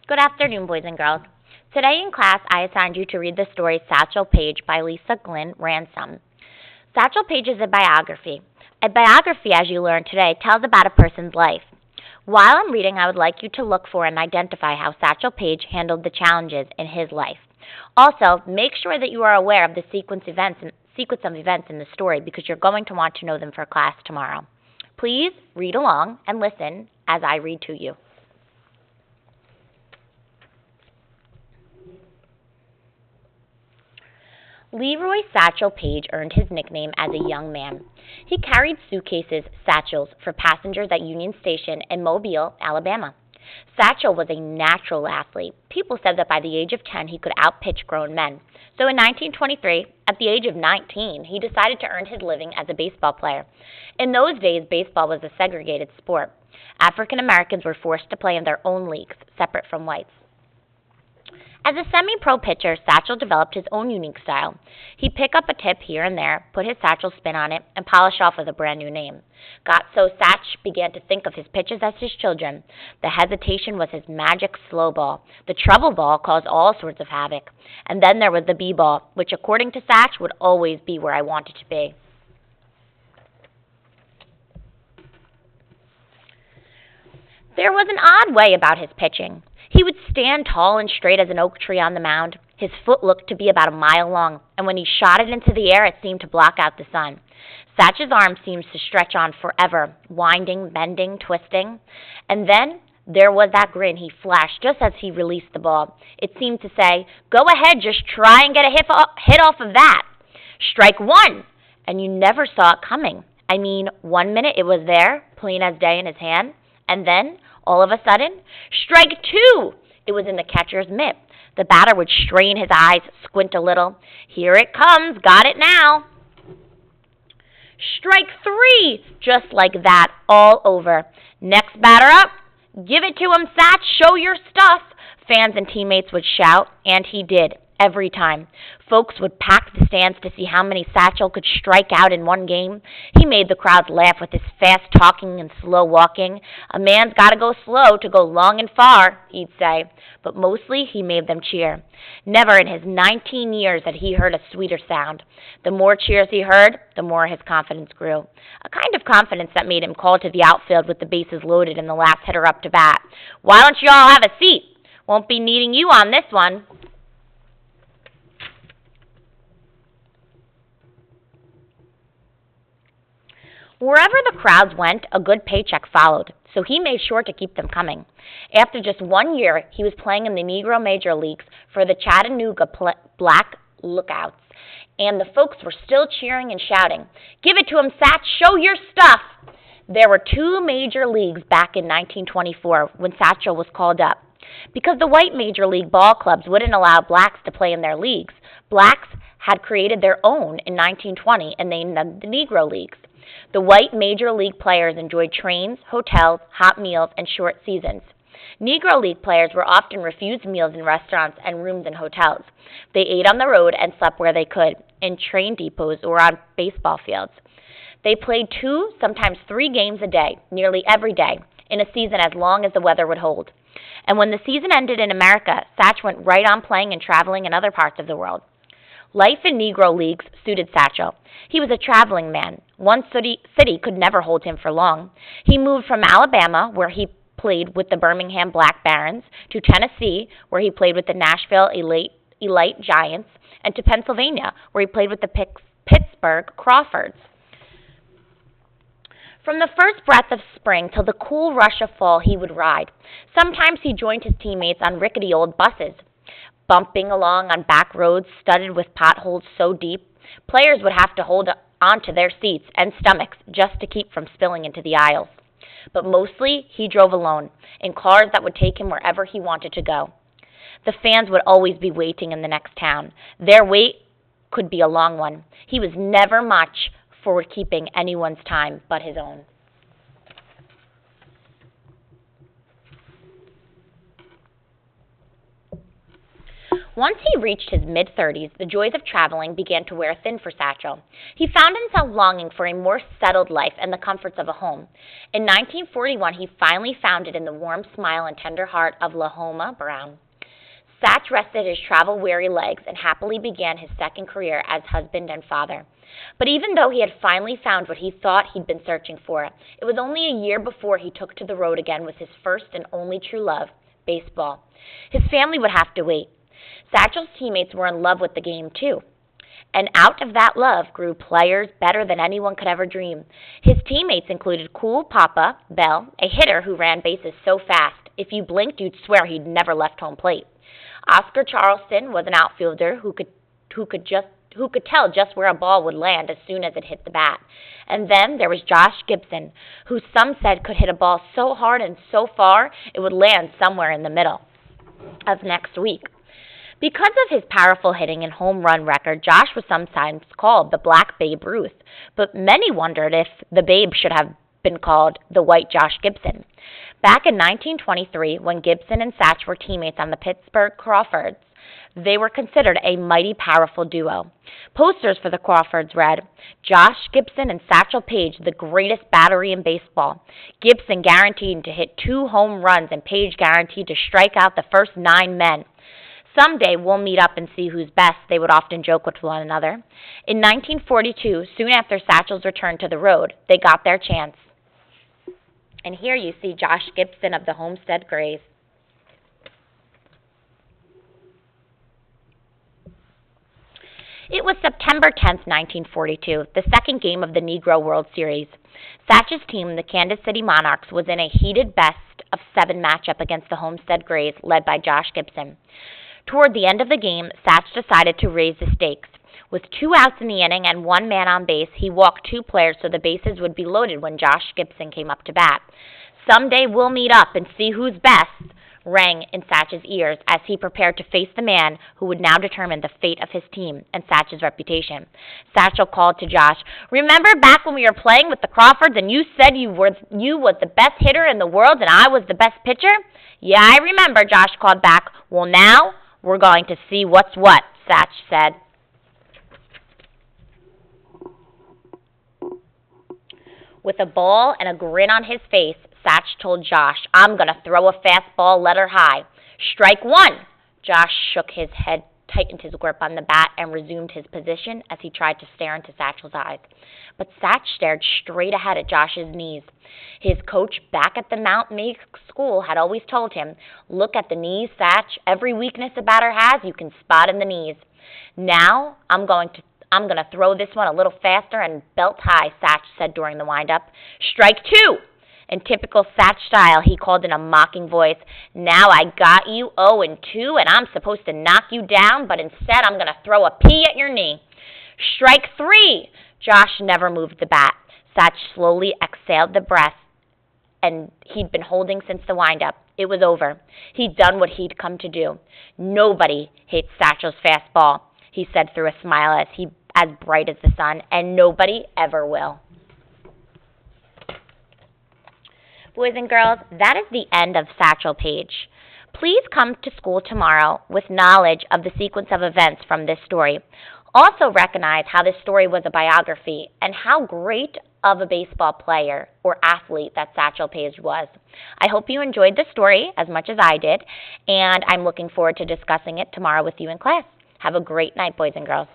Good afternoon, boys and girls. Today in class, I assigned you to read the story Satchel Paige by Lisa Glynn Ransom. Satchel Paige is a biography. A biography, as you learned today, tells about a person's life. While I'm reading, I would like you to look for and identify how Satchel Paige handled the challenges in his life. Also, make sure that you are aware of the sequence of events in the story because you're going to want to know them for class tomorrow. Please read along and listen as I read to you. Leroy Satchel Paige earned his nickname as a young man. He carried suitcases, satchels, for passengers at Union Station in Mobile, Alabama. Satchel was a natural athlete. People said that by the age of 10 he could outpitch grown men. So in 1923, at the age of 19, he decided to earn his living as a baseball player. In those days, baseball was a segregated sport. African Americans were forced to play in their own leagues, separate from whites. As a semi-pro pitcher, Satchel developed his own unique style. He'd pick up a tip here and there, put his Satchel spin on it, and polish off with a brand new name. Got so Satch began to think of his pitches as his children. The hesitation was his magic slow ball. The trouble ball caused all sorts of havoc. And then there was the B-ball, which according to Satch would always be where I wanted to be. There was an odd way about his pitching. He would stand tall and straight as an oak tree on the mound. His foot looked to be about a mile long, and when he shot it into the air, it seemed to block out the sun. Satch's arm seemed to stretch on forever, winding, bending, twisting. And then there was that grin he flashed just as he released the ball. It seemed to say, "Go ahead, just try and get a hit off of that. Strike one!" And you never saw it coming. I mean, 1 minute it was there, plain as day in his hand, and then all of a sudden, strike two! It was in the catcher's mitt. The batter would strain his eyes, squint a little. Here it comes, got it now. Strike three! Just like that, all over. Next batter up. Give it to him, Satch, show your stuff. Fans and teammates would shout, and he did. Every time. Folks would pack the stands to see how many Satchel could strike out in one game. He made the crowds laugh with his fast talking and slow walking. A man's got to go slow to go long and far, he'd say. But mostly he made them cheer. Never in his 19 years had he heard a sweeter sound. The more cheers he heard, the more his confidence grew. A kind of confidence that made him call to the outfield with the bases loaded and the last hitter up to bat. "Why don't you all have a seat? Won't be needing you on this one." Wherever the crowds went, a good paycheck followed, so he made sure to keep them coming. After just 1 year, he was playing in the Negro Major Leagues for the Chattanooga Black Lookouts, and the folks were still cheering and shouting, "Give it to him, Satch, show your stuff!" There were 2 major leagues back in 1924 when Satchel was called up. Because the white Major League ball clubs wouldn't allow blacks to play in their leagues, blacks had created their own in 1920 and named them the Negro Leagues. The white Major League players enjoyed trains, hotels, hot meals, and short seasons. Negro League players were often refused meals in restaurants and rooms in hotels. They ate on the road and slept where they could, in train depots or on baseball fields. They played 2, sometimes 3 games a day, nearly every day, in a season as long as the weather would hold. And when the season ended in America, Satch went right on playing and traveling in other parts of the world. Life in Negro Leagues suited Satchel. He was a traveling man. One city could never hold him for long. He moved from Alabama, where he played with the Birmingham Black Barons, to Tennessee, where he played with the Nashville Elite Giants, and to Pennsylvania, where he played with the Pittsburgh Crawfords. From the first breath of spring till the cool rush of fall, he would ride. Sometimes he joined his teammates on rickety old buses. Bumping along on back roads studded with potholes so deep, players would have to hold on to their seats and stomachs just to keep from spilling into the aisles. But mostly, he drove alone, in cars that would take him wherever he wanted to go. The fans would always be waiting in the next town. Their wait could be a long one. He was never much for keeping anyone's time but his own. Once he reached his mid-30s, the joys of traveling began to wear thin for Satchel. He found himself longing for a more settled life and the comforts of a home. In 1941, he finally found it in the warm smile and tender heart of Lahoma Brown. Satch rested his travel-weary legs and happily began his second career as husband and father. But even though he had finally found what he thought he'd been searching for, it was only a year before he took to the road again with his first and only true love, baseball. His family would have to wait. Satchel's teammates were in love with the game, too. And out of that love grew players better than anyone could ever dream. His teammates included Cool Papa Bell, a hitter who ran bases so fast, if you blinked, you'd swear he'd never left home plate. Oscar Charleston was an outfielder who could tell just where a ball would land as soon as it hit the bat. And then there was Josh Gibson, who some said could hit a ball so hard and so far it would land somewhere in the middle of next week. Because of his powerful hitting and home run record, Josh was sometimes called the Black Babe Ruth, but many wondered if the Babe should have been called the White Josh Gibson. Back in 1923, when Gibson and Satch were teammates on the Pittsburgh Crawfords, they were considered a mighty powerful duo. Posters for the Crawfords read, "Josh Gibson and Satchel Paige, the greatest battery in baseball. Gibson guaranteed to hit 2 home runs and Paige guaranteed to strike out the first 9 men. Someday we'll meet up and see who's best," they would often joke with one another. In 1942, soon after Satchel's return to the road, they got their chance. And here you see Josh Gibson of the Homestead Grays. It was September 10th, 1942, the second game of the Negro World Series. Satch's team, the Kansas City Monarchs, was in a heated best-of-7 matchup against the Homestead Grays, led by Josh Gibson. Toward the end of the game, Satch decided to raise the stakes. With 2 outs in the inning and 1 man on base, he walked 2 players so the bases would be loaded when Josh Gibson came up to bat. "Someday we'll meet up and see who's best," rang in Satch's ears as he prepared to face the man who would now determine the fate of his team and Satch's reputation. Satchel called to Josh, "Remember back when we were playing with the Crawfords and you said you was the best hitter in the world and I was the best pitcher?" "Yeah, I remember," Josh called back. "Well, now we're going to see what's what," Satch said. With a ball and a grin on his face, Satch told Josh, "I'm going to throw a fastball, let her high. Strike 1. Josh shook his head, tightened his grip on the bat, and resumed his position as he tried to stare into Satchel's eyes. But Satch stared straight ahead at Josh's knees. His coach back at the Mount Meek school had always told him, "Look at the knees, Satch. Every weakness a batter has, you can spot in the knees. Now, I'm going to throw this one a little faster and belt high," Satch said during the windup. "Strike 2. In typical Satch style, he called in a mocking voice, "Now I got you 0-2, and I'm supposed to knock you down, but instead I'm going to throw a pea at your knee." "Strike 3. Josh never moved the bat. Satch slowly exhaled the breath and he'd been holding since the windup. It was over. He'd done what he'd come to do. "Nobody hates Satchel's fastball," he said through a smile as bright as the sun, "and nobody ever will." Boys and girls, that is the end of Satchel Paige. Please come to school tomorrow with knowledge of the sequence of events from this story. Also recognize how this story was a biography and how great of a baseball player or athlete that Satchel Paige was. I hope you enjoyed the story as much as I did, and I'm looking forward to discussing it tomorrow with you in class. Have a great night, boys and girls.